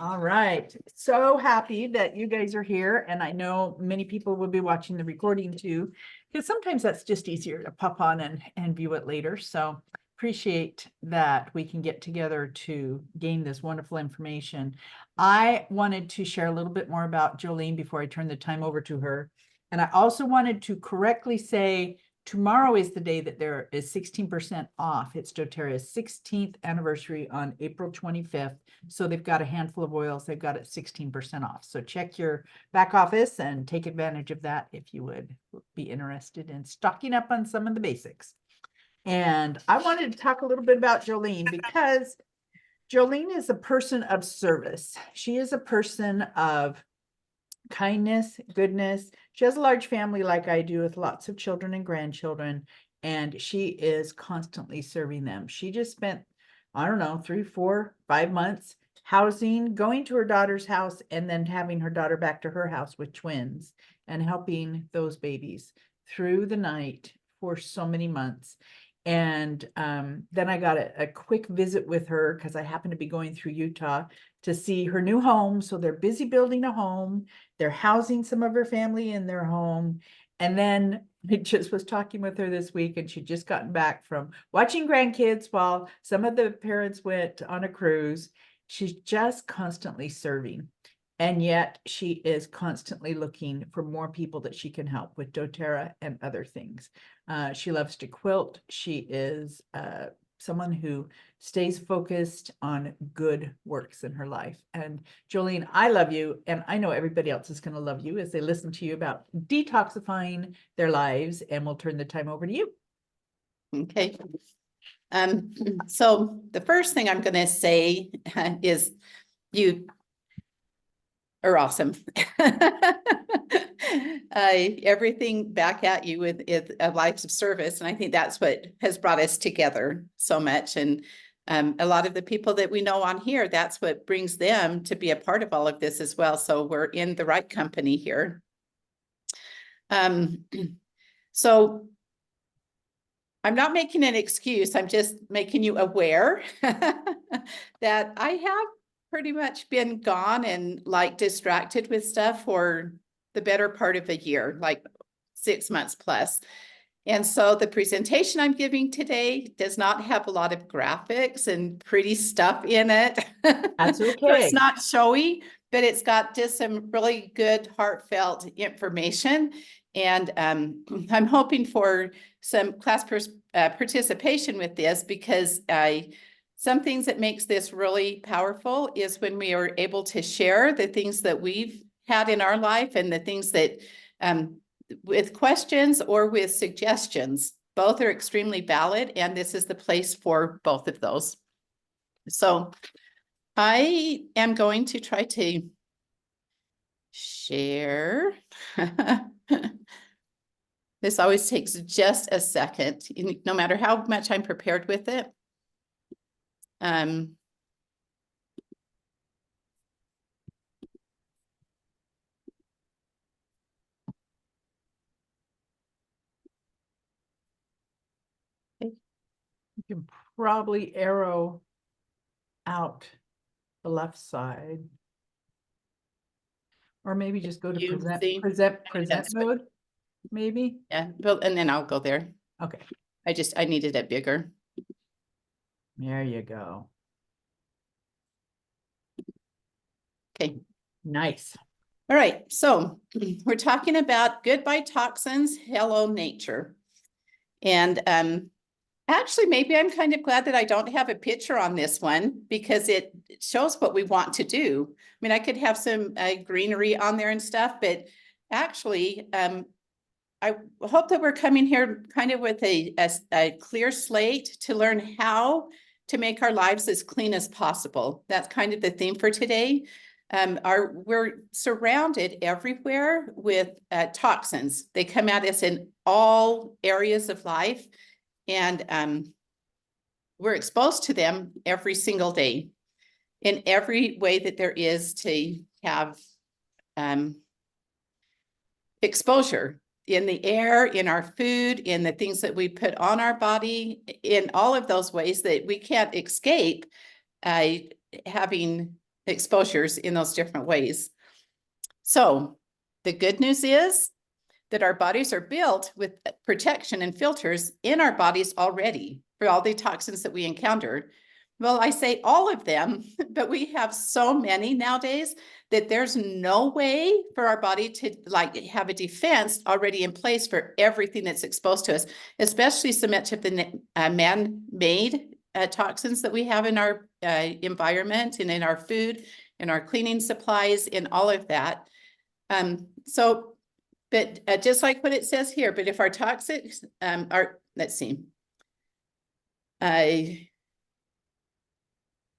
All right. So happy that you guys are here. And I know many people will be watching the recording too, because sometimes that's just easier to pop on and view it later. So appreciate that we can get together to gain this wonderful information. I wanted to share a little bit more about Jolene before I turn the time over to her. And I also wanted to correctly say tomorrow is the day that there is 16% off. It's doTERRA's 16th anniversary on April 25th. So they've got a handful of oils. They've got it 16% off. So check your back office and take advantage of that if you would be interested in stocking up on some of the basics. And I wanted to talk a little bit about Jolene because Jolene is a person of service. She is a person of kindness, goodness. She has a large family like I do with lots of children and grandchildren, and she is constantly serving them. She just spent, I don't know, 3, 4, 5 months housing, going to her daughter's house, and then having her daughter back to her house with twins and helping those babies through the night for so many months. And then I got a quick visit with her because I happened to be going through Utah to see her new home. So they're busy building a home. They're housing some of her family in their home. And then I just was talking with her this week, and she'd just gotten back from watching grandkids while some of the parents went on a cruise. She's just constantly serving. And yet she is constantly looking for more people that she can help with doTERRA and other things. She loves to quilt. She is someone who stays focused on good works in her life. And Jolene, I love you, and I know everybody else is going to love you as they listen to you about detoxifying their lives, and we'll turn the time over to you. Okay. So the first thing I'm going to say is you are awesome. Everything back at you with a life of service. And I think that's what has brought us together so much. And a lot of the people that we know on here, that's what brings them to be a part of all of this as well. So we're in the right company here. So I'm not making an excuse. I'm just making you aware that I have pretty much been gone and like distracted with stuff for the better part of a year, like 6 months plus. And so the presentation I'm giving today does not have a lot of graphics and pretty stuff in it. That's okay. So it's not showy, but it's got just some really good heartfelt information. And I'm hoping for some class participation with this, because some things that makes this really powerful is when we are able to share the things that we've had in our life and the things that with questions or with suggestions, both are extremely valid. And this is the place for both of those. So I am going to try to share. This always takes just a second, no matter how much I'm prepared with it. You can probably arrow out the left side. Or maybe just go to present mode, maybe. Yeah, well, and then I'll go there. Okay. I needed it bigger. There you go. Okay. Nice. All right. So we're talking about goodbye toxins, hello nature. And actually, maybe I'm kind of glad that I don't have a picture on this one, because it shows what we want to do. I mean, I could have some greenery on there and stuff, but actually, I hope that we're coming here kind of with a clear slate to learn how to make our lives as clean as possible. That's kind of the theme for today. We're surrounded everywhere with toxins. They come at us in all areas of life, and we're exposed to them every single day in every way that there is to have exposure, in the air, in our food, in the things that we put on our body, in all of those ways that we can't escape having exposures in those different ways. So the good news is that our bodies are built with protection and filters in our bodies already for all the toxins that we encounter. Well, I say all of them, but we have so many nowadays that there's no way for our body to like have a defense already in place for everything that's exposed to us, especially so much of the man-made toxins that we have in our environment and in our food, in our cleaning supplies, in all of that. But just like what it says here, but if our toxics are, let's see.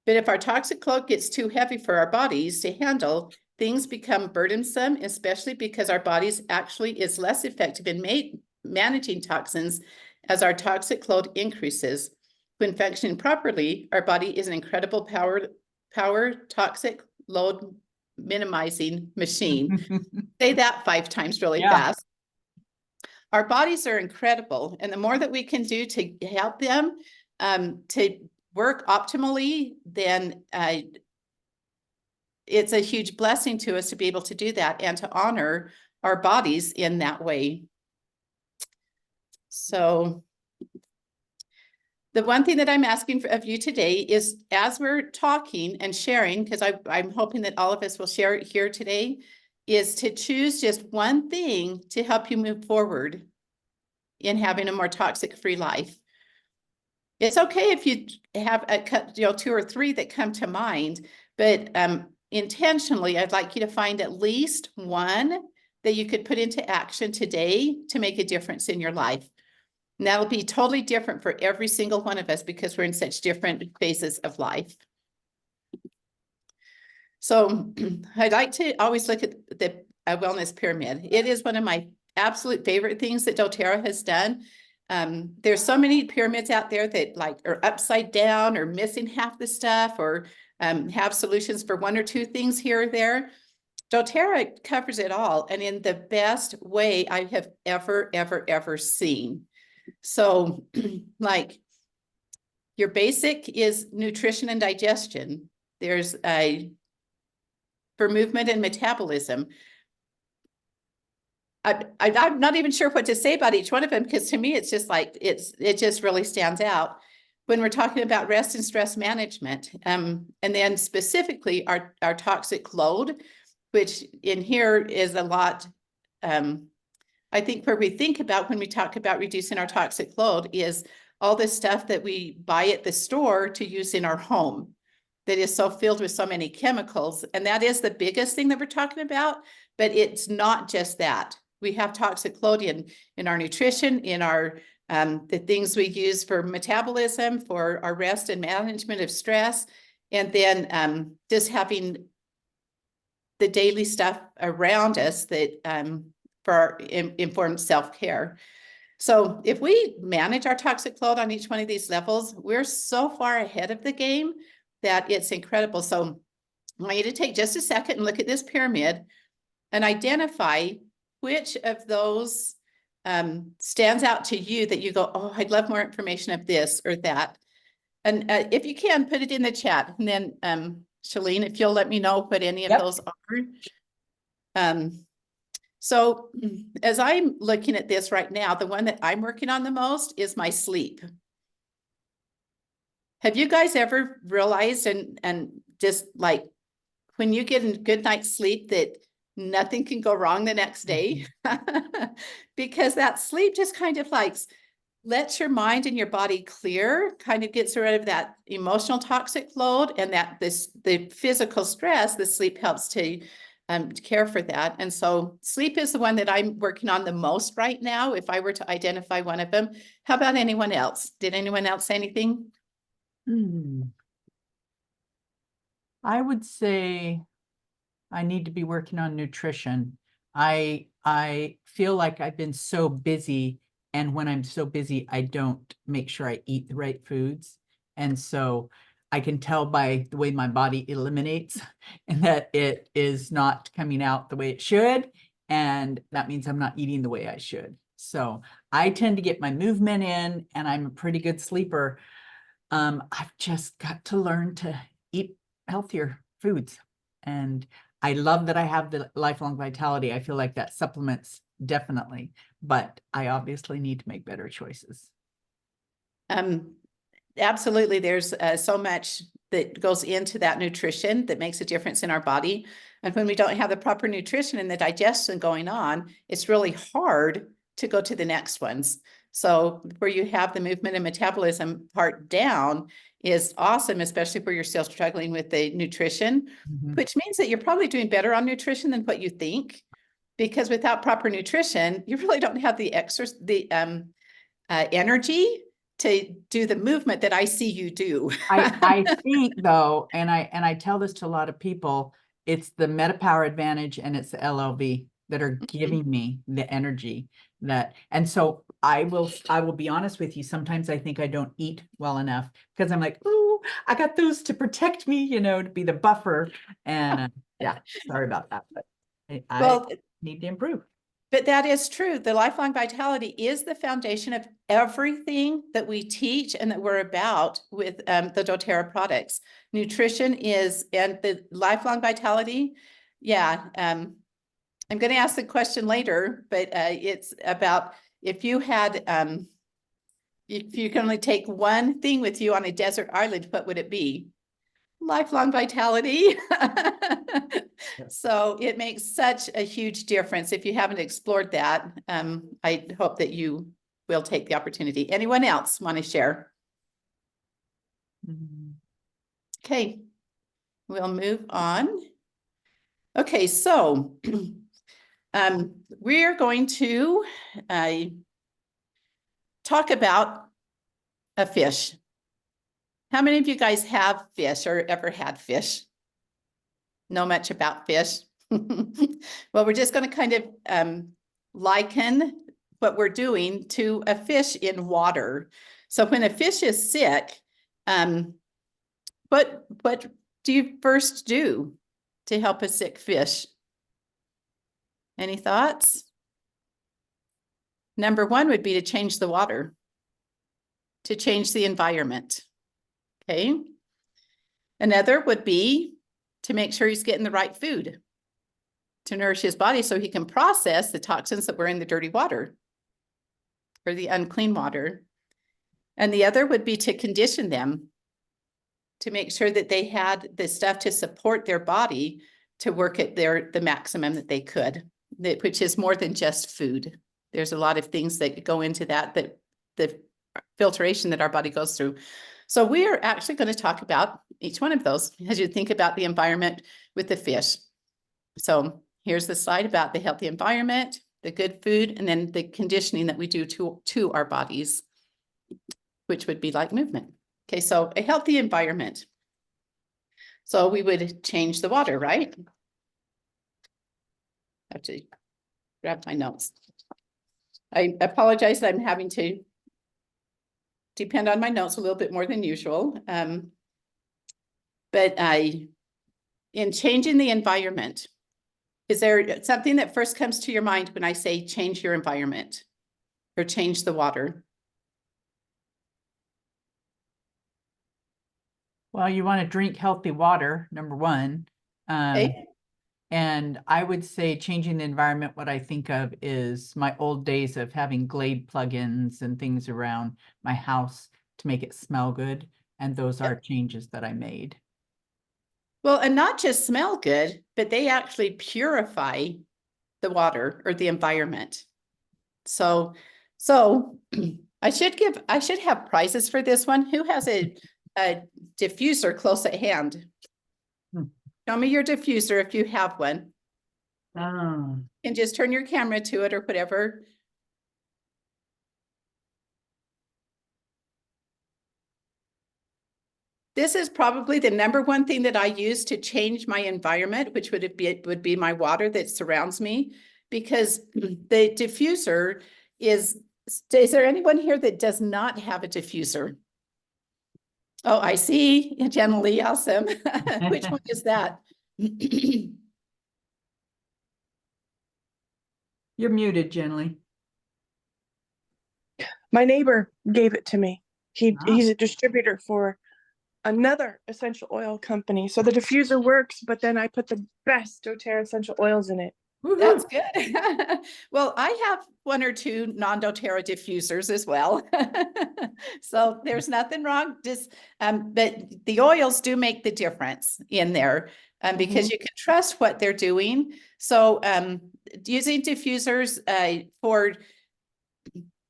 But if our toxic load gets too heavy for our bodies to handle, things become burdensome, especially because our bodies actually is less effective in managing toxins as our toxic load increases. When functioning properly, our body is an incredible power toxic load minimizing machine. Say that 5 times really fast. Our bodies are incredible, and the more that we can do to help them to work optimally, then it's a huge blessing to us to be able to do that and to honor our bodies in that way. So the one thing that I'm asking of you today is, as we're talking and sharing, because I'm hoping that all of us will share it here today, is to choose just one thing to help you move forward in having a more toxic-free life. It's okay if you have 2 or 3 that come to mind, but intentionally, I'd like you to find at least one that you could put into action today to make a difference in your life. And that'll be totally different for every single one of us because we're in such different phases of life. So I'd like to always look at the wellness pyramid. It is one of my absolute favorite things that doTERRA has done. There's so many pyramids out there that like are upside down or missing half the stuff or have solutions for 1 or 2 things here or there. doTERRA covers it all and in the best way I have ever seen. So like your basic is nutrition and digestion. There's for movement and metabolism. I'm not even sure what to say about each one of them because to me, it's just like, it just really stands out when we're talking about rest and stress management. And then specifically our toxic load, which in here is a lot, I think where we think about when we talk about reducing our toxic load is all this stuff that we buy at the store to use in our home that is so filled with so many chemicals. And that is the biggest thing that we're talking about, but it's not just that. We have toxic load in our nutrition, in our the things we use for metabolism, for our rest and management of stress, and then just having the daily stuff around us that for our informed self-care. So if we manage our toxic load on each one of these levels, we're so far ahead of the game that it's incredible. So I want you to take just a second and look at this pyramid and identify which of those stands out to you that you go, oh, I'd love more information of this or that. And if you can, put it in the chat. And then Jolene, if you'll let me know what any of those are. So as I'm looking at this right now, the one that I'm working on the most is my sleep. Have you guys ever realized and just like when you get a good night's sleep that nothing can go wrong the next day? Because that sleep just kind of like lets your mind and your body clear, kind of gets rid of that emotional toxic load and that the physical stress, the sleep helps to care for that. And so sleep is the one that I'm working on the most right now. If I were to identify one of them, how about anyone else? Did anyone else say anything? I would say I need to be working on nutrition. I feel like I've been so busy, and when I'm so busy, I don't make sure I eat the right foods. And so I can tell by the way my body eliminates and that it is not coming out the way it should. And that means I'm not eating the way I should. So I tend to get my movement in and I'm a pretty good sleeper. I've just got to learn to eat healthier foods. And I love that I have the lifelong vitality. I feel like that supplements definitely, but I obviously need to make better choices. Absolutely. There's so much that goes into that nutrition that makes a difference in our body. And when we don't have the proper nutrition and the digestion going on, it's really hard to go to the next ones. So where you have the movement and metabolism part down is awesome, especially where you're still struggling with the nutrition, which means that you're probably doing better on nutrition than what you think. Because without proper nutrition, you really don't have the energy to do the movement that I see you do. I think though, and I tell this to a lot of people, it's the MetaPower Advantage and it's the LLV that are giving me the energy that, and so I will be honest with you. Sometimes I think I don't eat well enough because I'm like, oh, I got those to protect me, you know, to be the buffer. And yeah, sorry about that, but I need to improve. But that is true. The lifelong vitality is the foundation of everything that we teach and that we're about with the doTERRA products. Nutrition is, and the lifelong vitality. Yeah. I'm going to ask the question later, but it's about if you had, if you can only take one thing with you on a desert island, what would it be? Lifelong vitality. So it makes such a huge difference. If you haven't explored that, I hope that you will take the opportunity. Anyone else want to share? Okay, we'll move on. Okay, so we're going to talk about a fish. How many of you guys have fish or ever had fish? Know much about fish? Well, we're just going to kind of liken what we're doing to a fish in water. So when a fish is sick, what do you first do to help a sick fish? Any thoughts? Number one would be to change the water, to change the environment. Okay. Another would be to make sure he's getting the right food to nourish his body so he can process the toxins that were in the dirty water or the unclean water. And the other would be to condition them to make sure that they had the stuff to support their body to work at the maximum that they could, which is more than just food. There's a lot of things that go into that the filtration that our body goes through. So we are actually going to talk about each one of those as you think about the environment with the fish. So here's the slide about the healthy environment, the good food, and then the conditioning that we do to our bodies, which would be like movement. Okay, so a healthy environment. So we would change the water, right? I have to grab my notes. I apologize that I'm having to depend on my notes a little bit more than usual. But in changing the environment, is there something that first comes to your mind when I say change your environment or change the water? Well, you want to drink healthy water, number one. Okay. And I would say changing the environment, what I think of is my old days of having Glade plugins and things around my house to make it smell good. And those are changes that I made. Well, and not just smell good, but they actually purify the water or the environment. So I should have prizes for this one. Who has a diffuser close at hand? Show me your diffuser if you have one. And just turn your camera to it or whatever. This is probably the number one thing that I use to change my environment, which would be my water that surrounds me, because the diffuser is there anyone here that does not have a diffuser? Oh, I see. Generally, awesome. Which one is that? You're muted, Jenny. My neighbor gave it to me. He's a distributor for another essential oil company. So the diffuser works, but then I put the best doTERRA essential oils in it. That's good. Well, I have one or two non-doTERRA diffusers as well. So there's nothing wrong, just, but the oils do make the difference in there, because you can trust what they're doing. So, using diffusers, for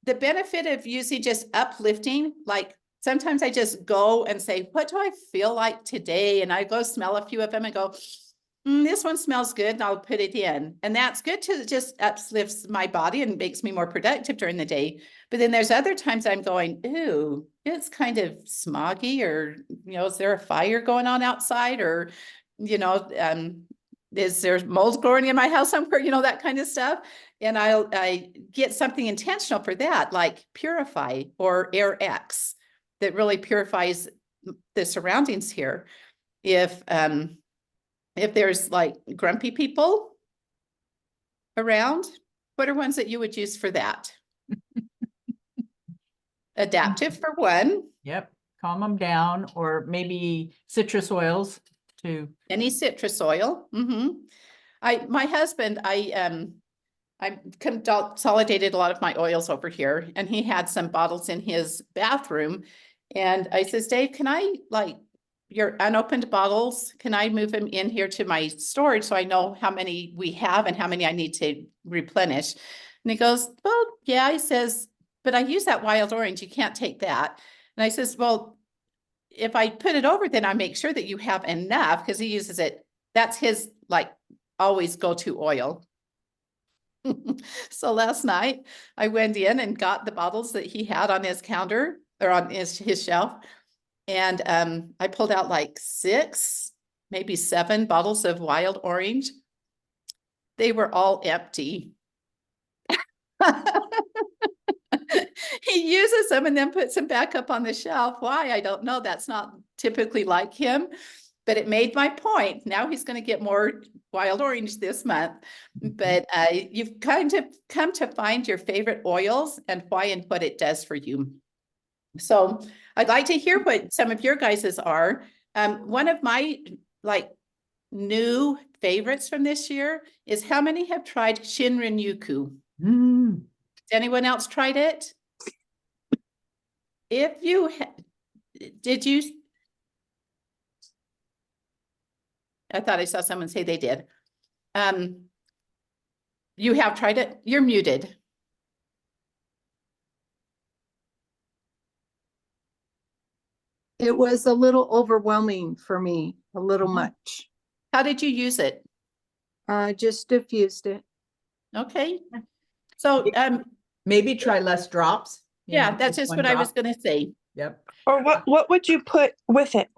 the benefit of using just uplifting, like sometimes I just go and say, what do I feel like today? And I go smell a few of them and go, this one smells good, and I'll put it in. And that's good to just uplifts my body and makes me more productive during the day. But then there's other times I'm going, ooh, it's kind of smoggy, or, is there a fire going on outside? Or, is there mold growing in my house somewhere? That kind of stuff. And I get something intentional for that, like Purify or Air X, that really purifies the surroundings here. If there's like grumpy people around, what are ones that you would use for that? Adaptive for one. Yep, calm them down, or maybe citrus oils too. Any citrus oil. My husband, I consolidated a lot of my oils over here, and he had some bottles in his bathroom. And I says, Dave, can I, like, your unopened bottles, can I move them in here to my storage so I know how many we have and how many I need to replenish? And he goes, well, yeah. He says, but I use that wild orange. You can't take that. And I says, well, if I put it over, then I make sure that you have enough, because he uses it. That's his, like, always go-to oil. So last night I went in and got the bottles that he had on his counter, or on his shelf. And I pulled out like 6, maybe 7 bottles of wild orange. They were all empty. He uses them and then puts them back up on the shelf. Why? I don't know. That's not typically like him, but it made my point. Now he's going to get more wild orange this month. But you've kind of come to find your favorite oils and why and what it does for you. So I'd like to hear what some of your guys's are. One of my new favorites from this year is, how many have tried Shinrin Yuku? Has anyone else tried it? If you did you? I thought I saw someone say they did. You have tried it? You're muted. It was a little overwhelming for me, a little much. How did you use it? Just diffused it. Okay. So, maybe try less drops. Yeah, that's just what I was going to say. Yep. Or what would you put with it?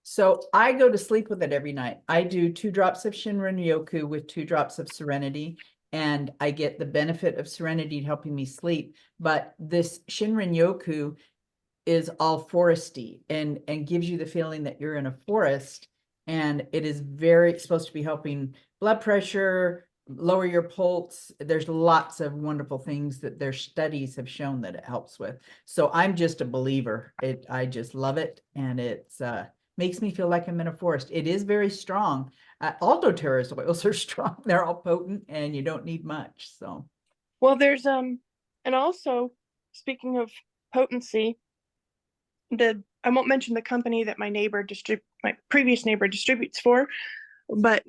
So I go to sleep with it every night. I do 2 drops of Shinrin Yoku with 2 drops of Serenity, and I get the benefit of Serenity helping me sleep. But this Shinrin Yoku is all foresty and gives you the feeling that you're in a forest, and it is very supposed to be helping blood pressure, lower your pulse. There's lots of wonderful things that their studies have shown that it helps with. So I'm just a believer. I just love it, and it's makes me feel like I'm in a forest. It is very strong. All doTERRA's oils are strong. They're all potent, and you don't need much. So, Well, there's and also, speaking of potency, I won't mention the company that my previous neighbor distributes for, but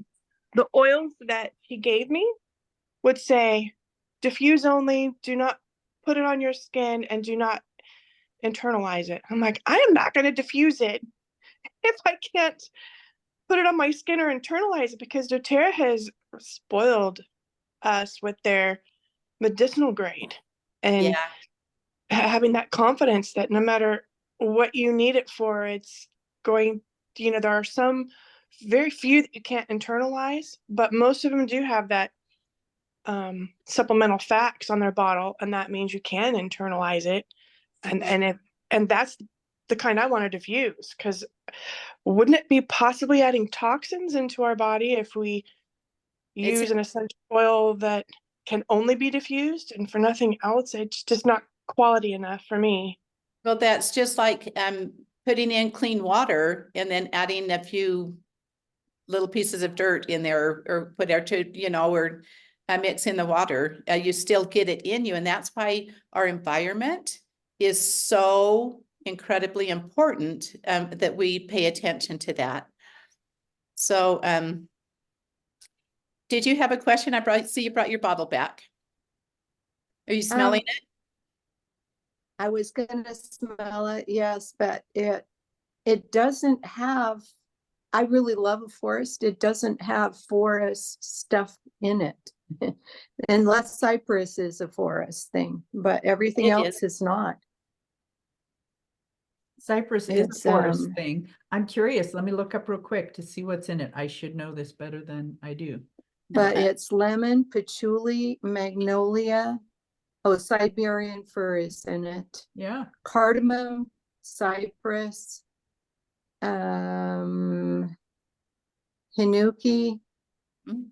the oils that he gave me would say, diffuse only, do not put it on your skin, and do not internalize it. I'm like, I am not going to diffuse it if I can't put it on my skin or internalize it, because doTERRA has spoiled us with their medicinal grade, and having that confidence that no matter what you need it for, it's going, there are some very few that you can't internalize, but most of them do have that supplemental facts on their bottle, and that means you can internalize it. And that's the kind I want to diffuse, because wouldn't it be possibly adding toxins into our body if we use an essential oil that can only be diffused, and for nothing else? It's just not quality enough for me. Well, that's just like putting in clean water and then adding a few little pieces of dirt in there or whatever to, you know, or mix in the water, you still get it in you. And that's why our environment is so incredibly important, that we pay attention to that. So, did you have a question? See you brought your bottle back. Are you smelling it? I was gonna smell it, yes, but it doesn't have, I really love a forest. It doesn't have forest stuff in it. Unless cypress is a forest thing, but everything It else is. is not. Cypress is a It's, forest thing. I'm curious. Let me look up real quick to see what's in it. I should know this better than I do. But it's lemon, patchouli, magnolia. Oh, Siberian fir is in it. Yeah. Cardamom, cypress, hinoki, Mm.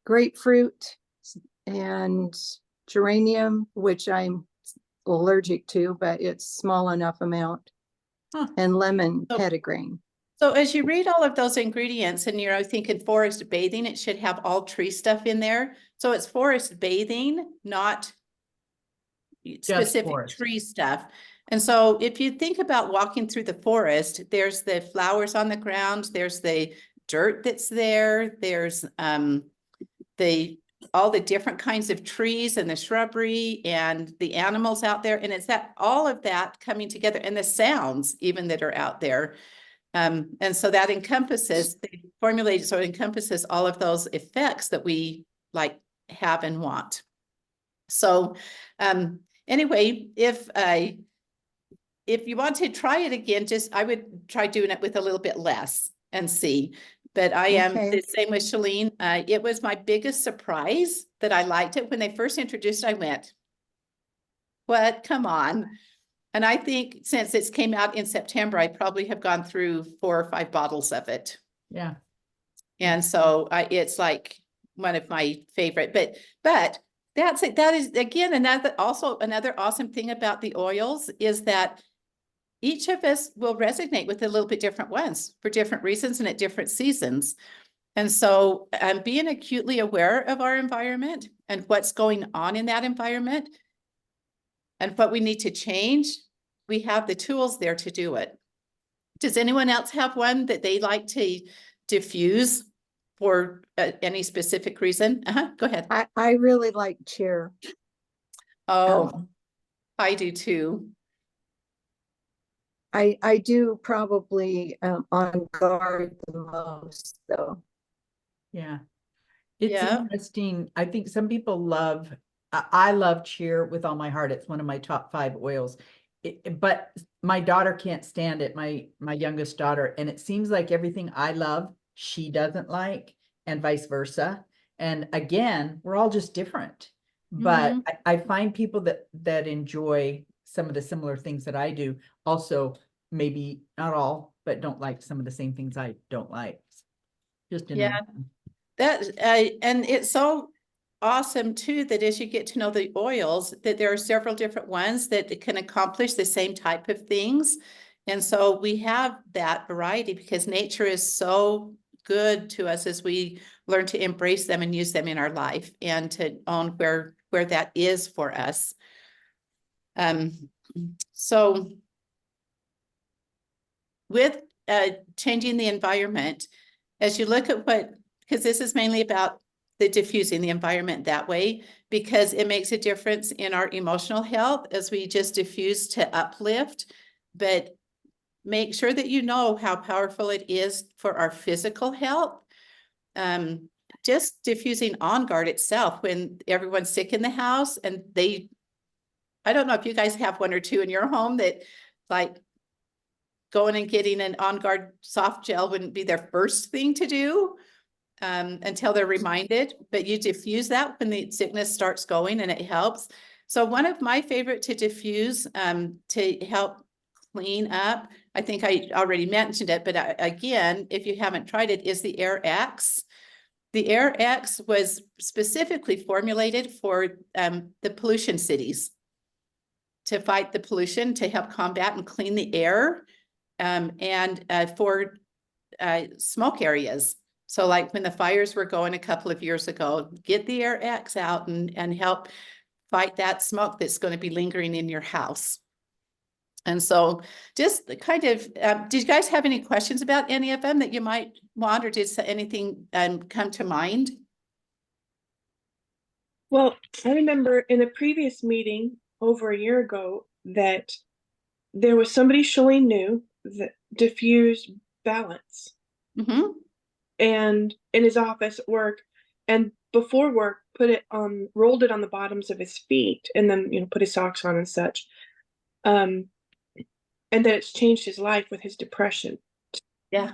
grapefruit, and geranium, which I'm allergic to, but it's small enough amount, Huh. and lemon Oh. petitgrain. So as you read all of those ingredients and you're thinking forest bathing, it should have all tree stuff in there. So it's forest bathing, not specific forest. tree stuff. And so if you think about walking through the forest, there's the flowers on the ground, there's the dirt that's there, there's all the different kinds of trees and the shrubbery and the animals out there. And it's that all of that coming together and the sounds even that are out there. And so that encompasses, they formulate, so it encompasses all of those effects that we like have and want. So anyway, if you want to try it again, I would try doing it with a little bit less and see. But I am the same with Jolene. It was my biggest surprise that I liked it. When they first introduced it, I went, what? Come on. And I think since it came out in September, I probably have gone through 4 or 5 bottles of it. Yeah. And so it's like one of my favorite, but that's it. That is again, another awesome thing about the oils is that each of us will resonate with a little bit different ones for different reasons and at different seasons. And so being acutely aware of our environment and what's going on in that environment and what we need to change, we have the tools there to do it. Does anyone else have one that they like to diffuse for any specific reason? Go ahead. I really like cheer. Oh, I do too. I do probably on guard the most though. Yeah. It's Yeah. interesting. I think some people love, I love cheer with all my heart. It's one of my top 5 oils. But my daughter can't stand it, my youngest daughter. And it seems like everything I love, she doesn't like, and vice versa. And again, we're all just different. But I find people that enjoy some of the similar things that I do, also maybe not all, but don't like some of the same things I don't like. Just in That and it's so awesome too that as you get to know the oils, that there are several different ones that can accomplish the same type of things. And so we have that variety because nature is so good to us as we learn to embrace them and use them in our life and to own where that is for us. So with changing the environment, as you look at because this is mainly about the diffusing the environment that way, because it makes a difference in our emotional health as we just diffuse to uplift, but make sure that you know how powerful it is for our physical health. Just diffusing On Guard itself when everyone's sick in the house and I don't know if you guys have one or two in your home that like going and getting an On Guard soft gel wouldn't be their first thing to do until they're reminded, but you diffuse that when the sickness starts going and it helps. So one of my favorite to diffuse to help clean up, I think I already mentioned it, but again, if you haven't tried it, is the Air X. The Air X was specifically formulated for the pollution cities to fight the pollution, to help combat and clean the air, and for smoke areas. So like when the fires were going a couple of years ago, get the Air X out and help fight that smoke that's going to be lingering in your house. And so just kind of, did you guys have any questions about any of them that you might want, or did anything come to mind? Well, I remember in a previous meeting over a year ago that there was somebody Jolene knew that diffused balance Mm-hmm. and in his office at work, and before work rolled it on the bottoms of his feet, and then put his socks on and such. And that it's changed his life with his depression. Yeah,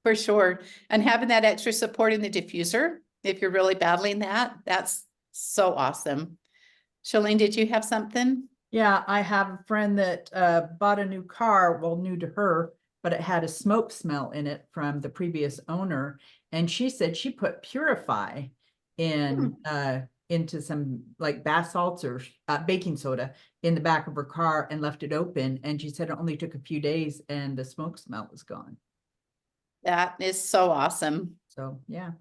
for sure. And having that extra support in the diffuser, if you're really battling that, that's so awesome. Jolene, did you have something? Yeah, I have a friend that bought a new car, well, new to her, but it had a smoke smell in it from the previous owner. And she said she put Purify in into some like bath salts or baking soda in the back of her car and left it open. And she said it only took a few days and the smoke smell was gone. That is so awesome. So yeah.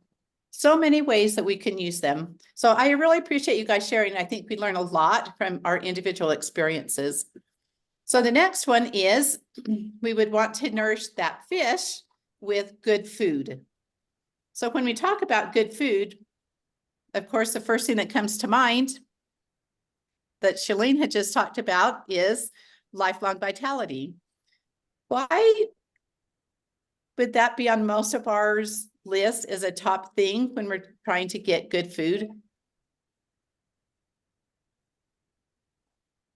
So many ways that we can use them. So I really appreciate you guys sharing. I think we learn a lot from our individual experiences. So the next one is we would want to nourish that fish with good food. So when we talk about good food, of course, the first thing that comes to mind that Jolene had just talked about is lifelong vitality. Why would that be on most of ours list as a top thing when we're trying to get good food?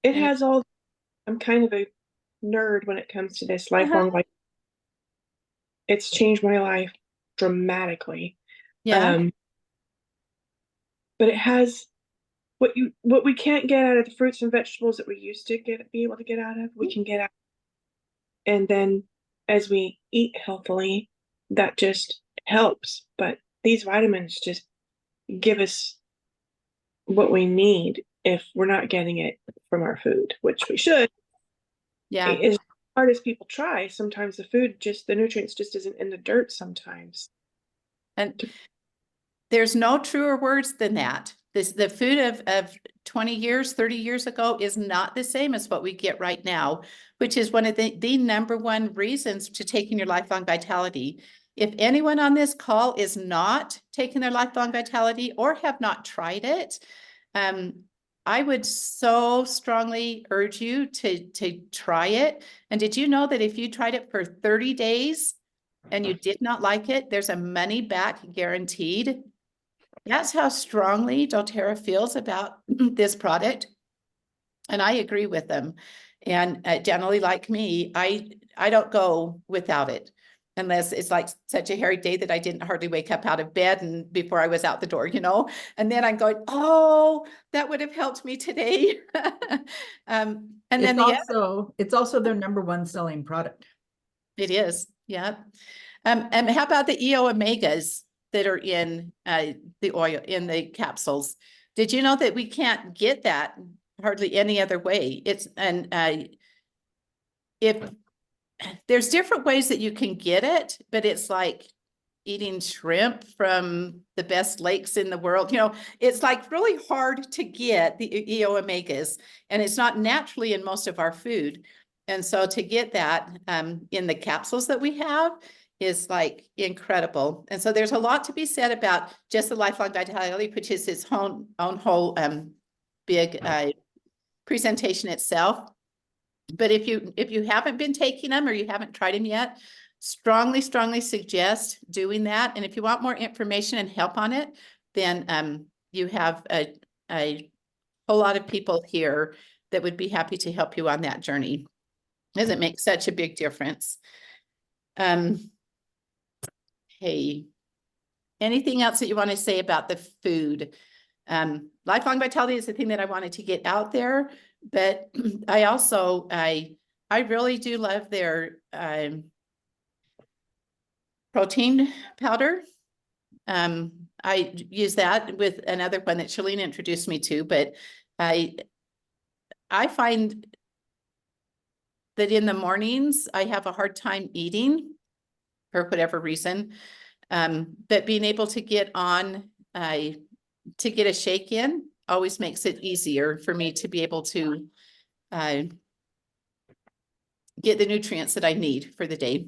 It has all. I'm kind of a nerd when it comes to this lifelong life. It's changed my life dramatically. Yeah. But it has what we can't get out of the fruits and vegetables that we used to be able to get out of, we can get out. And then as we eat healthily, that just helps. But these vitamins just give us what we need if we're not getting it from our food, which we should. Yeah. As hard as people try, sometimes the nutrients just isn't in the dirt sometimes. And there's no truer words than that. The food of 20 years, 30 years ago is not the same as what we get right now, which is one of the number one reasons to taking your lifelong vitality. If anyone on this call is not taking their lifelong vitality or have not tried it, I would so strongly urge you to try it. And did you know that if you tried it for 30 days and you did not like it, there's a money back guaranteed? That's how strongly doTERRA feels about this product. And I agree with them. And generally, like me, I don't go without it unless it's like such a hairy day that I didn't hardly wake up out of bed and before I was out the door, and then I'm going, oh, that would have helped me today. And then it's also their number one selling product. It is, yeah. And how about the EO omegas that are in the oil, in the capsules? Did you know that we can't get that hardly any other way? If there's different ways that you can get it, but it's like eating shrimp from the best lakes in the world. It's like really hard to get the EO omegas, and it's not naturally in most of our food. And so to get that in the capsules that we have is like incredible. And so there's a lot to be said about just the lifelong vitality, which is its own whole big presentation itself. But if you haven't been taking them or you haven't tried them yet, strongly suggest doing that. And if you want more information and help on it, then you have a whole lot of people here that would be happy to help you on that journey, as it makes such a big difference. Hey, anything else that you want to say about the food? Lifelong vitality is the thing that I wanted to get out there, but I also, I really do love their protein powder. I use that with another one that Jolene introduced me to, but I find that in the mornings, I have a hard time eating for whatever reason. But being able to get on, to get a shake in always makes it easier for me to be able to get the nutrients that I need for the day.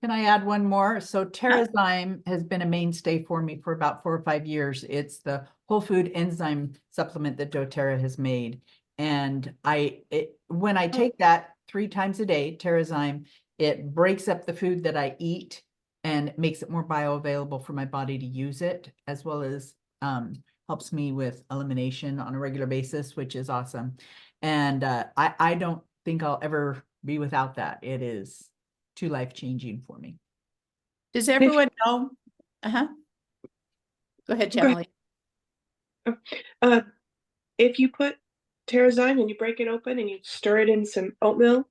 Can I add one more? So Terrazyme has been a mainstay for me for about 4 or 5 years. It's the whole food enzyme supplement that doTERRA has made. And when I take that 3 times a day, Terrazyme, it breaks up the food that I eat and makes it more bioavailable for my body to use it, as well as helps me with elimination on a regular basis, which is awesome. And I don't think I'll ever be without that. It is too life-changing for me. Does everyone know? Uh-huh. Go ahead, Go ahead. Jemily. If you put Terrazyme and you break it open and you stir it in some oatmeal,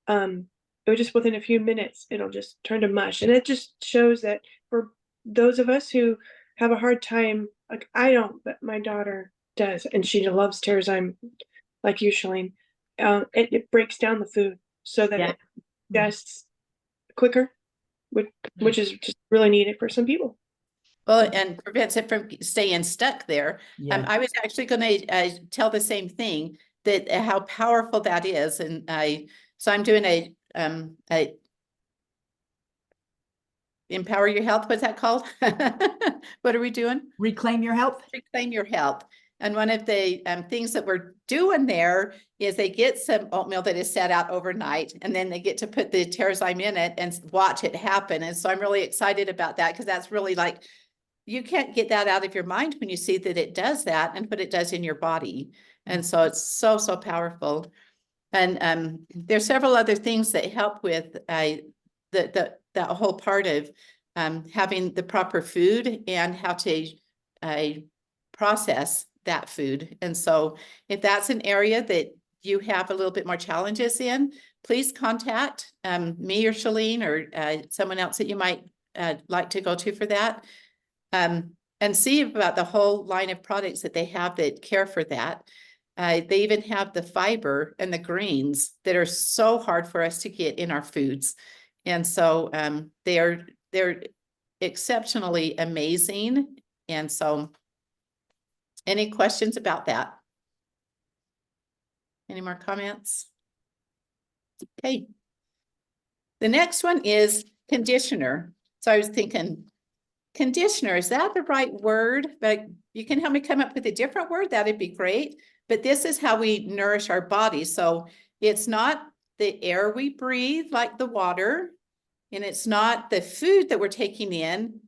it would just within a few minutes, it'll just turn to mush. And it just shows that for those of us who have a hard time, like I don't, but my daughter does, and she loves Terrazyme like you, Shalene. It breaks down the food so that Yeah. it digests quicker, which is just really needed for some people. Well, and prevents it from staying stuck there. Yeah. I was actually going to tell the same thing, that how powerful that is. And so I'm doing a Empower Your Health. What's that called? What are we doing? Reclaim Your Health. Reclaim Your Health. And one of the things that we're doing there is they get some oatmeal that is set out overnight, and then they get to put the Terrazyme in it and watch it happen. And so I'm really excited about that, because that's really like, you can't get that out of your mind when you see that it does that and what it does in your body. And so it's so, so powerful. And there's several other things that help with that whole part of having the proper food and how to process that food. And so if that's an area that you have a little bit more challenges in, please contact me or Shalene or someone else that you might like to go to for that. And see about the whole line of products that they have that care for that. They even have the fiber and the greens that are so hard for us to get in our foods. And so they're exceptionally amazing. And so any questions about that? Any more comments? Okay. The next one is conditioner. So I was thinking, conditioner, is that the right word? But you can help me come up with a different word. That'd be great. But this is how we nourish our body. So it's not the air we breathe, like the water, and it's not the food that we're taking in,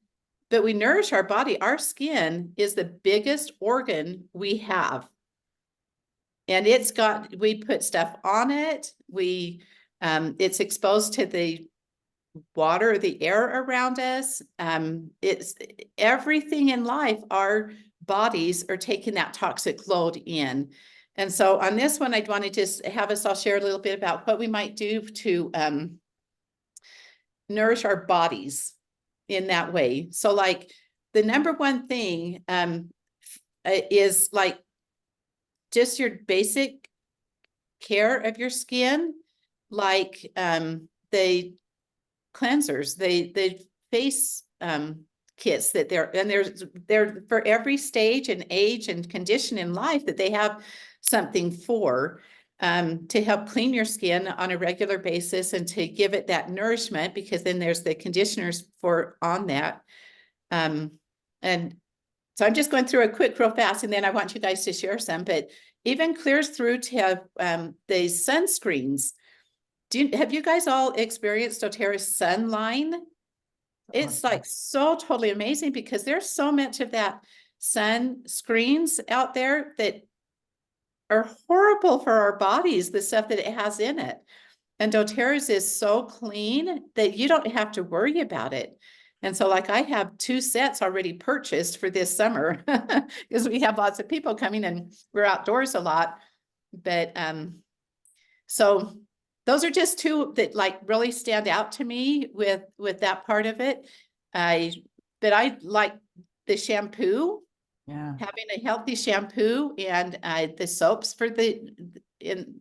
but we nourish our body. Our skin is the biggest organ we have. And we put stuff on it. It's exposed to the water, the air around us. It's everything in life. Our bodies are taking that toxic load in. And so on this one, I'd want to just have us all share a little bit about what we might do to nourish our bodies in that way. So like the number one thing is like just your basic care of your skin, like the cleansers, the face kits that they're for every stage and age and condition in life, that they have something for to help clean your skin on a regular basis and to give it that nourishment, because then there's the conditioners on that. And so I'm just going through a quick real fast, and then I want you guys to share some, but even clears through to have the sunscreens. Have you guys all experienced doTERRA's sun line? It's like so totally amazing, because there's so much of that sunscreens out there that are horrible for our bodies, the stuff that it has in it. And doTERRA's is so clean that you don't have to worry about it. And so like I have 2 sets already purchased for this summer because we have lots of people coming and we're outdoors a lot. But so those are just 2 that like really stand out to me with that part of it. But I like the shampoo Yeah. having a healthy shampoo and the soaps for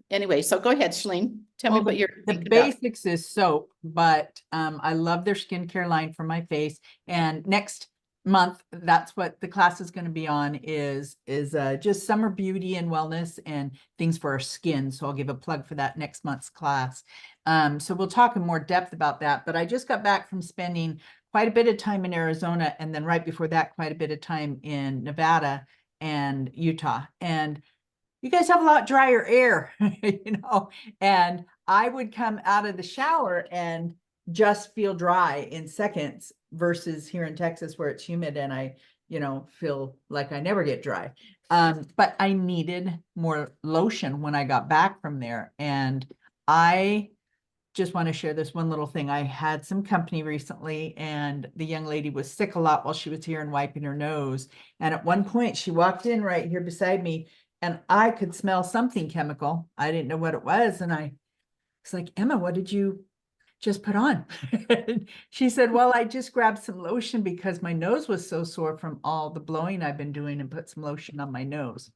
anyway, so go ahead, Shalene. Tell me Well, what you're the thinking about. basics is soap, but I love their skincare line for my face. And next month, that's what the class is going to be on is just summer beauty and wellness and things for our skin. So I'll give a plug for that next month's class. So we'll talk in more depth about that. But I just got back from spending quite a bit of time in Arizona, and then right before that, quite a bit of time in Nevada and Utah. And you guys have a lot drier air, and I would come out of the shower and just feel dry in seconds versus here in Texas where it's humid and I, feel like I never get dry. But I needed more lotion when I got back from there. And I just want to share this one little thing. I had some company recently and the young lady was sick a lot while she was here and wiping her nose. And at one point she walked in right here beside me and I could smell something chemical. I didn't know what it was. And I was like, Emma, what did you just put on? She said, well, I just grabbed some lotion because my nose was so sore from all the blowing I've been doing and put some lotion on my nose.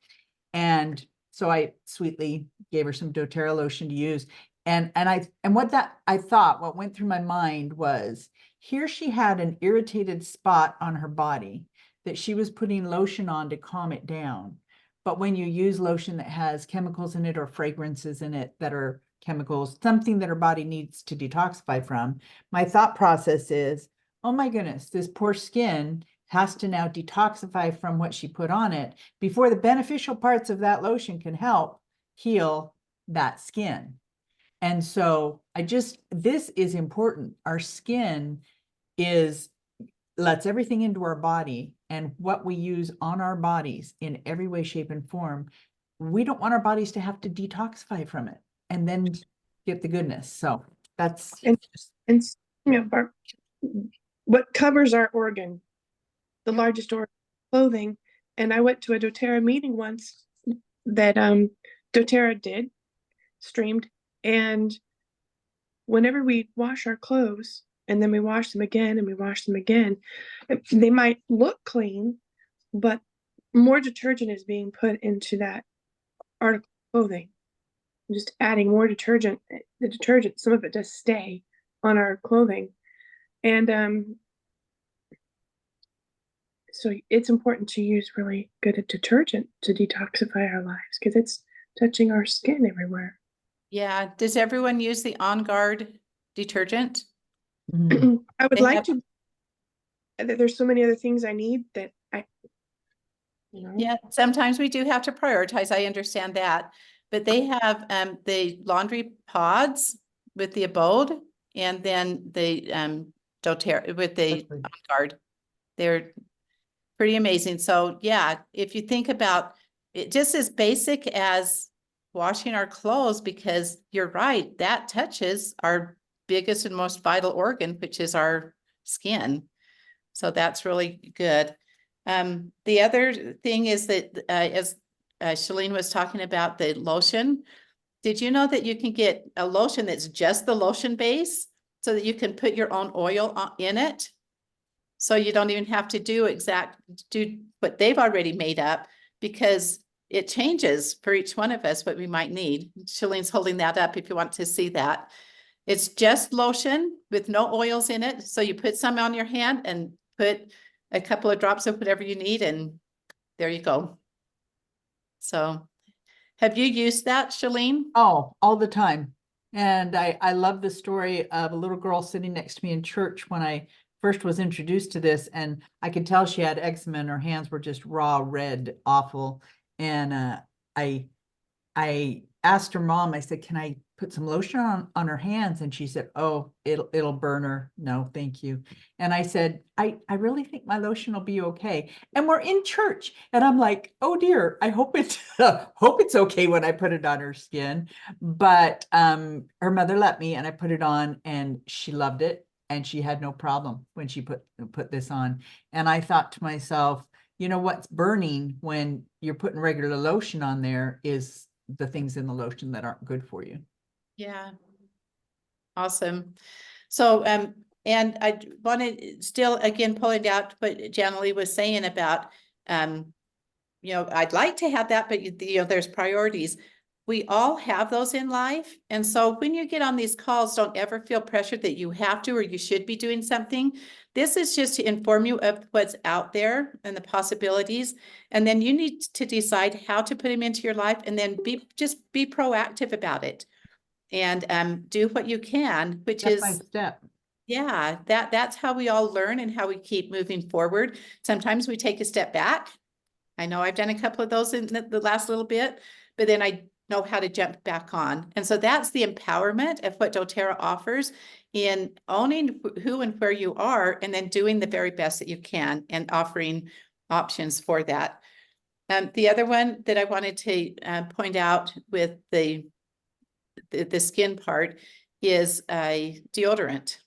And so I sweetly gave her some doTERRA lotion to use. And what went through my mind was, here she had an irritated spot on her body that she was putting lotion on to calm it down. But when you use lotion that has chemicals in it or fragrances in it that are chemicals, something that her body needs to detoxify from, my thought process is, oh my goodness, this poor skin has to now detoxify from what she put on it before the beneficial parts of that lotion can help heal that skin. And so this is important. Our skin lets everything into our body, and what we use on our bodies in every way, shape, and form, we don't want our bodies to have to detoxify from it and then get the goodness. So that's And what covers our organ, the largest organ, clothing. And I went to a doTERRA meeting once that doTERRA did streamed, and whenever we wash our clothes and then we wash them again and we wash them again, they might look clean, but more detergent is being put into that article of clothing. Just adding more detergent, the detergent, some of it does stay on our clothing. And so it's important to use really good detergent to detoxify our lives because it's touching our skin everywhere. Yeah, does everyone use the On Guard detergent? I would They like have- to. There's so many other things I need that Yeah, sometimes we do have to prioritize. I understand that. But they have the laundry pods with the Abode and then the doTERRA with the On Guard. They're pretty amazing. So yeah, if you think about it, just as basic as washing our clothes, because you're right, that touches our biggest and most vital organ, which is our skin. So that's really good. The other thing is that as Shalene was talking about the lotion, did you know that you can get a lotion that's just the lotion base so that you can put your own oil in it? So you don't even have to do what they've already made up, because it changes for each one of us what we might need. Shalene's holding that up if you want to see that. It's just lotion with no oils in it. So you put some on your hand and put a couple of drops of whatever you need, and there you go. So have you used that, Shalene? Oh, all the time. And I love the story of a little girl sitting next to me in church when I first was introduced to this, and I could tell she had eczema and her hands were just raw red, awful. And I asked her mom, I said, can I put some lotion on her hands? And she said, oh, it'll burn her. No, thank you. And I said, I really think my lotion will be okay. And we're in church. And I'm like, oh dear, I hope it's okay when I put it on her skin. But her mother let me, and I put it on and she loved it. And she had no problem when she put this on. And I thought to myself, you know, what's burning when you're putting regular lotion on there is the things in the lotion that aren't good for you. Yeah. Awesome. So, and I wanted still again pulling out what Janalee was saying about you know, I'd like to have that, but you know, there's priorities. We all have those in life. And so when you get on these calls, don't ever feel pressured that you have to, or you should be doing something. This is just to inform you of what's out there and the possibilities. And then you need to decide how to put them into your life, and then just be proactive about it, and do what you can, which Step by is, step. yeah, that's how we all learn and how we keep moving forward. Sometimes we take a step back. I know I've done a couple of those in the last little bit, but then I know how to jump back on. And so that's the empowerment of what doTERRA offers, in owning who and where you are, and then doing the very best that you can and offering options for that. The other one that I wanted to point out with the skin part is a deodorant.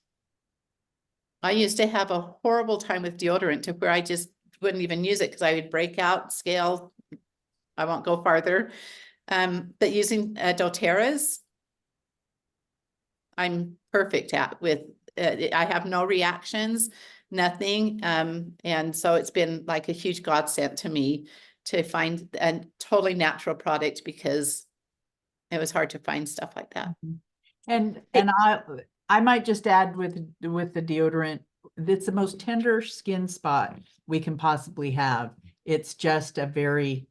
I used to have a horrible time with deodorant, to where I just wouldn't even use it because I would break out, scale. I won't go farther. But using doTERRA's, I'm perfect at with, I have no reactions, nothing. And so it's been like a huge godsend to me to find a totally natural product, because it was hard to find stuff like that. And I might just add with the deodorant, it's the most tender skin spot we can possibly have. It's just a very,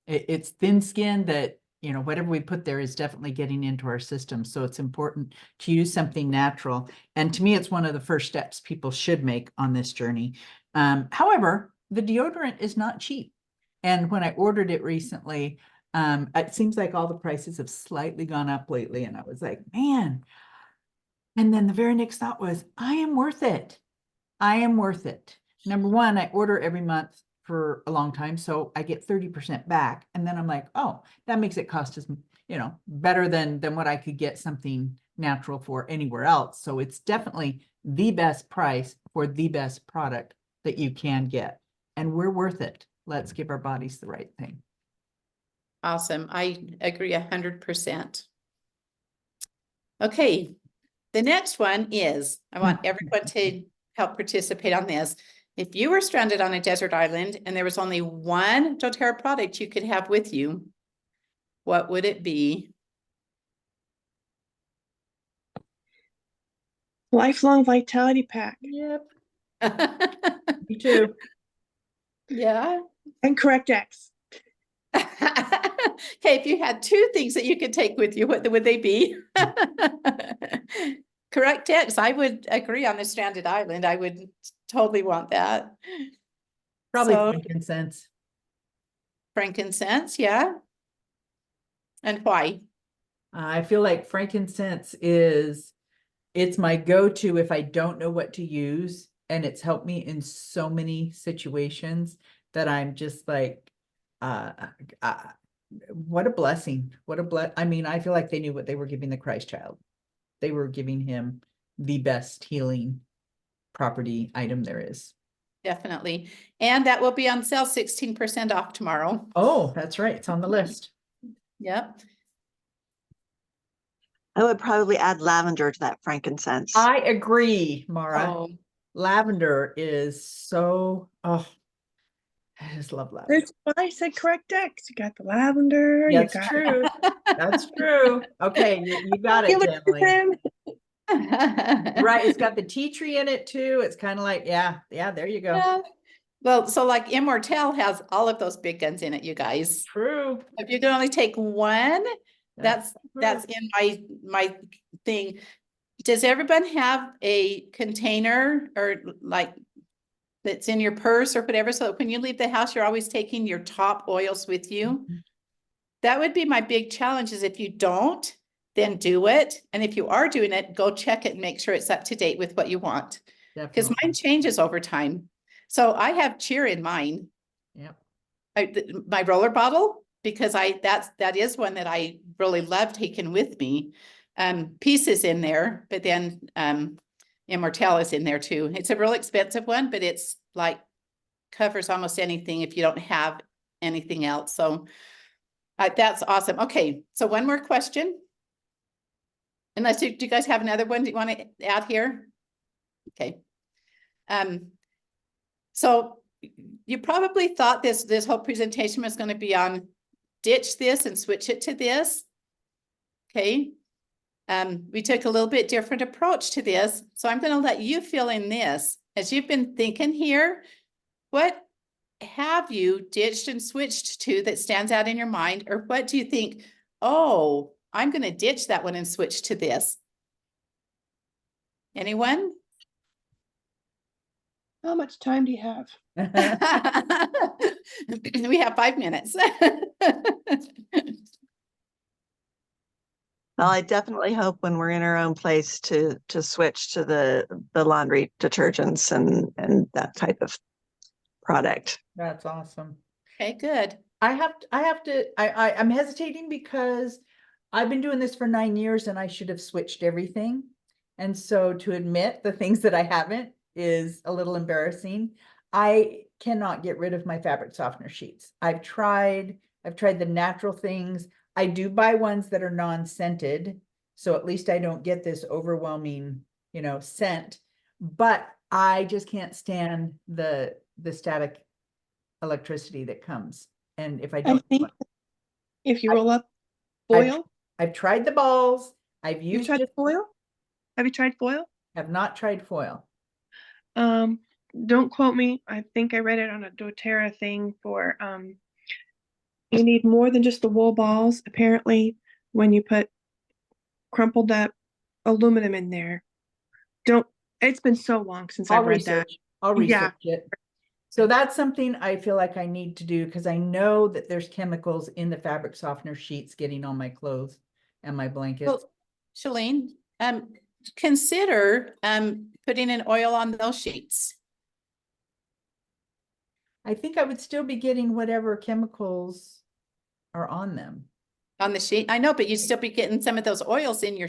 it's thin skin that, you know, whatever we put there is definitely getting into our system. So it's important to use something natural. And to me, it's one of the first steps people should make on this journey. However, the deodorant is not cheap. And when I ordered it recently, it seems like all the prices have slightly gone up lately. And I was like, man. And then the very next thought was, I am worth it. I am worth it. Number one, I order every month for a long time, so I get 30% back. And then I'm like, oh, that makes it cost us, you know, better than what I could get something natural for anywhere else. So it's definitely the best price for the best product that you can get. And we're worth it. Let's give our bodies the right thing. Awesome. I agree 100%. Okay. The next one is, I want everyone to help participate on this. If you were stranded on a desert island and there was only one doTERRA product you could have with you, what would it be? Lifelong Vitality Pack Yep. Me too. Yeah. and Correct X. Okay, if you had two things that you could take with you, what would they be? Correct X. I would agree on the stranded island. I would totally want that. Probably So, frankincense. frankincense, yeah. And why? I feel like frankincense it's my go-to if I don't know what to use. And it's helped me in so many situations that I'm just like, what a blessing. I mean, I feel like they knew what they were giving the Christ child. They were giving him the best healing property item there is. Definitely. And that will be on sale 16% off tomorrow. Oh, that's right. It's on the list. Yep. I would probably add lavender to that frankincense. I agree, Mara. Oh, Lavender is so, oh, I just love lavender. That's why I said Correct X. You got the lavender. That's you got true. That's true. Okay, you got it, Jolene. Right, it's got the tea tree in it too. It's kind of like, yeah, there you go. Yeah. Well, so like Immortelle has all of those big guns in it, you guys. True. If you can only take one, that's true. in my thing. Does everyone have a container or like that's in your purse or whatever? So when you leave the house, you're always taking your top oils with you. Mhm. That would be my big challenge, is if you don't, then do it. And if you are doing it, go check it and make sure it's up to date with what you want. Because Definitely. mine changes over time. So I have cheer in mine. Yep. My roller bottle, because that is one that I really love taking with me. Peace is in there, but then Immortelle is in there too. It's a real expensive one, but it's like covers almost anything if you don't have anything else. So that's awesome. Okay, so one more question. Unless do you guys have another one that you want to add here? Okay. So you probably thought this whole presentation was going to be on ditch this and switch it to this. Okay. We took a little bit different approach to this. So I'm going to let you fill in this as you've been thinking here. What have you ditched and switched to that stands out in your mind? Or what do you think? Oh, I'm going to ditch that one and switch to this. Anyone? How much time do you have? We have 5 minutes. Well, I definitely hope when we're in our own place to switch to the laundry detergents and that type of product. That's awesome. Okay, good. I'm hesitating because I've been doing this for 9 years and I should have switched everything. And so to admit the things that I haven't is a little embarrassing. I cannot get rid of my fabric softener sheets. I've tried the natural things. I do buy ones that are non-scented, so at least I don't get this overwhelming, scent, but I just can't stand the static electricity that comes. And if I I don't, think if you roll up I've- foil, I've tried the balls, I've you've used tried it, foil? Have you tried foil? have not tried foil. Don't quote me. I think I read it on a doTERRA thing for, you need more than just the wool balls. Apparently, when you put crumpled up aluminum in there, it's been so long since I've read that. I'll Yeah. research it. So that's something I feel like I need to do because I know that there's chemicals in the fabric softener sheets getting on my clothes and my blankets. Well, Jolene, consider putting an oil on those sheets. I think I would still be getting whatever chemicals are on them. On the sheet. I know, but you'd still be getting some of those oils in your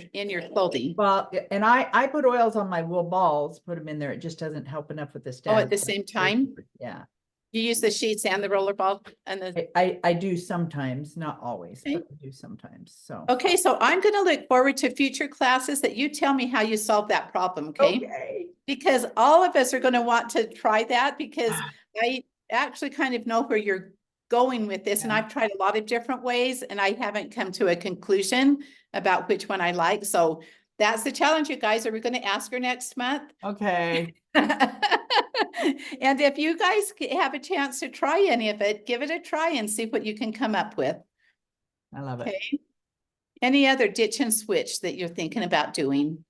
clothing. Well, and I put oils on my wool balls, put them in there. It just doesn't help enough with the static. Oh, at the same time? Yeah. You use the sheets and the roller ball and the. I do sometimes, not always, Okay. but I do sometimes. So. Okay, so I'm going to look forward to future classes that you tell me how you solve that problem. Okay. Because all of us are going to want to try that because I actually kind of know where you're going with this. And Yeah. I've tried a lot of different ways and I haven't come to a conclusion about which one I like. So that's the challenge, you guys. Are we going to ask her next month? Okay. And if you guys have a chance to try any of it, give it a try and see what you can come up with. I love it. Okay. Any other ditch and switch that you're thinking about doing?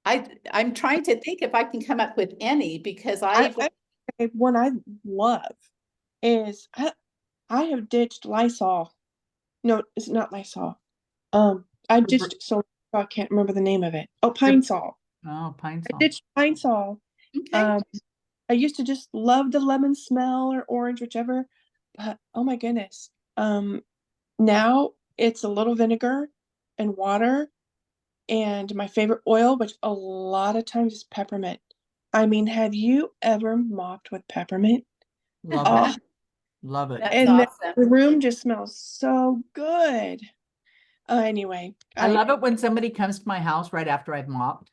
I'm trying to think if I can come up with any because One I love is I have ditched Lysol. No, it's not Lysol. I ditched I can't remember the name of it. Oh, Pine Sol. Oh, pine I sol. ditched Pine Sol. okay. I used to just love the lemon smell or orange, whichever, but oh my goodness. Now it's a little vinegar and water and my favorite oil, which a lot of times is peppermint. I mean, have you ever mopped with peppermint? Love Oh, it. Love it. That's and awesome. the room just smells so good. Anyway, I love it when somebody comes to my house right after I've mopped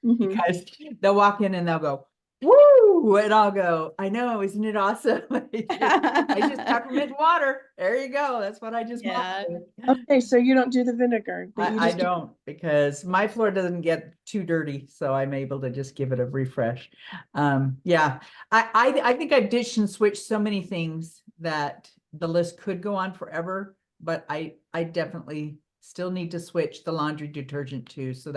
mhm. because they'll walk in and they'll go, woo, and I'll go, I know, isn't it awesome? I just peppermint water. There you go. That's what I just Yeah. mopped with. Okay, so you don't do the vinegar, but you I just do- don't because my floor doesn't get too dirty, so I'm able to just give it a refresh. Yeah, I think I've ditched and switched so many things that the list could go on forever, but I definitely still need to switch the laundry detergent too. So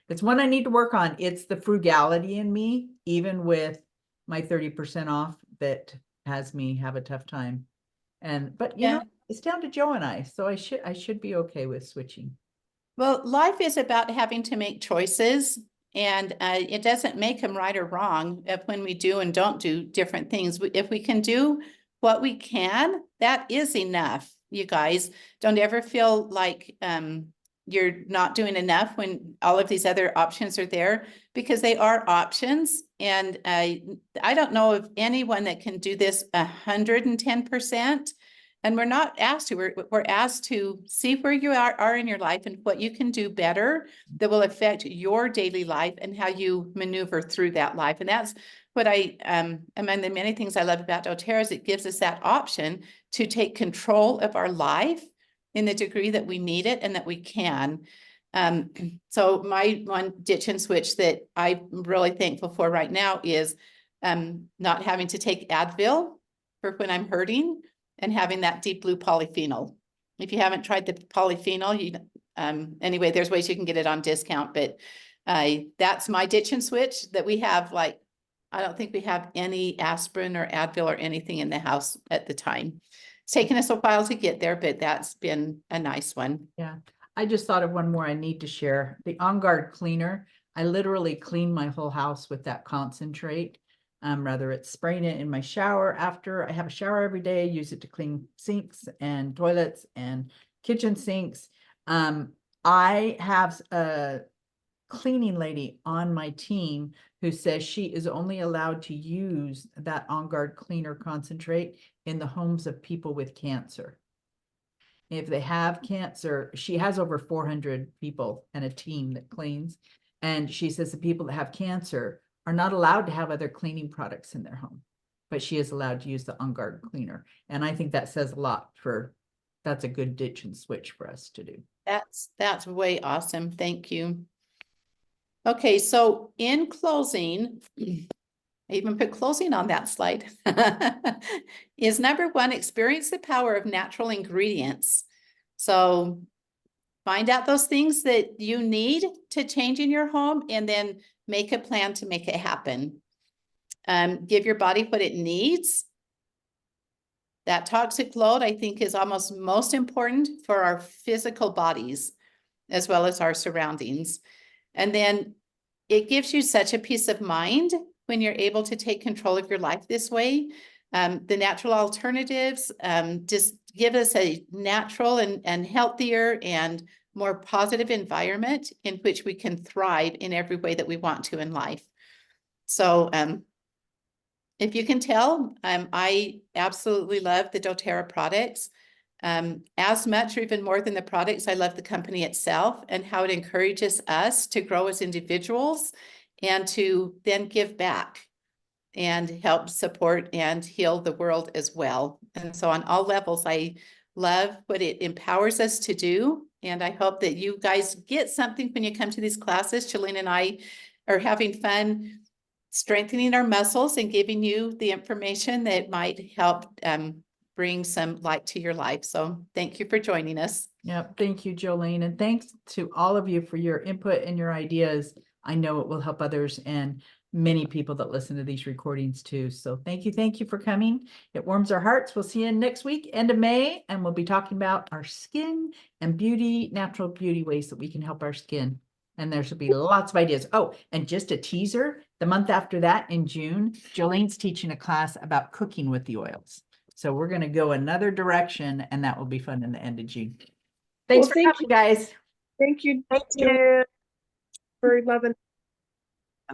it's one I need to work on. It's the frugality in me, even with my 30% off, that has me have a tough time. But you know, it's down to Joe and I, so I should be okay with switching. Well, life is about having to make choices and it doesn't make them right or wrong if when we do and don't do different things. If we can do what we can, that is enough. You guys don't ever feel like you're not doing enough when all of these other options are there because they are options. And I don't know of anyone that can do this 110%. And we're not asked to, we're asked to see where you are in your life and what you can do better that will affect your daily life and how you maneuver through that life. And that's what among the many things I love about doTERRA is it gives us that option to take control of our life in the degree that we need it and that we can. So my one ditch and switch that I'm really thankful for right now is not having to take Advil for when I'm hurting and having that deep blue polyphenol. If you haven't tried the polyphenol, anyway, there's ways you can get it on discount, but that's my ditch and switch that we have. Like, I don't think we have any aspirin or Advil or anything in the house at the time. It's taken us a while to get there, but that's been a nice one. Yeah, I just thought of one more I need to share. The On Guard cleaner. I literally clean my whole house with that concentrate. Rather it's spraying it in my shower after I have a shower every day, use it to clean sinks and toilets and kitchen sinks. I have a cleaning lady on my team who says she is only allowed to use that On Guard cleaner concentrate in the homes of people with cancer. If they have cancer, she has over 400 people and a team that cleans. And she says the people that have cancer are not allowed to have other cleaning products in their home, but she is allowed to use the On Guard cleaner. And I think that says a lot that's a good ditch and switch for us to do. That's way awesome. Thank you. Okay, so in closing, I even put closing on that slide, is number one, experience the power of natural ingredients. So find out those things that you need to change in your home and then make a plan to make it happen. Give your body what it needs. That toxic load, I think, is almost most important for our physical bodies as well as our surroundings. And then it gives you such a peace of mind when you're able to take control of your life this way. The natural alternatives just give us a natural and healthier and more positive environment in which we can thrive in every way that we want to in life. So if you can tell, I absolutely love the doTERRA products. As much or even more than the products, I love the company itself and how it encourages us to grow as individuals and to then give back and help support and heal the world as well. And so on all levels, I love what it empowers us to do. And I hope that you guys get something when you come to these classes. Jolene and I are having fun strengthening our muscles and giving you the information that might help bring some light to your life. So thank you for joining us. Yep. Thank you, Jolene. And thanks to all of you for your input and your ideas. I know it will help others and many people that listen to these recordings too. So thank you for coming. It warms our hearts. We'll see you next week, end of May, and we'll be talking about our skin and beauty, natural beauty ways that we can help our skin. And there should be lots of ideas. Oh, and just a teaser, the month after that in June, Jolene's teaching a class about cooking with the oils. So we're going to go another direction and that will be fun in the end of June. Thanks for coming, guys. Thank you. Thank you. For loving.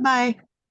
Bye.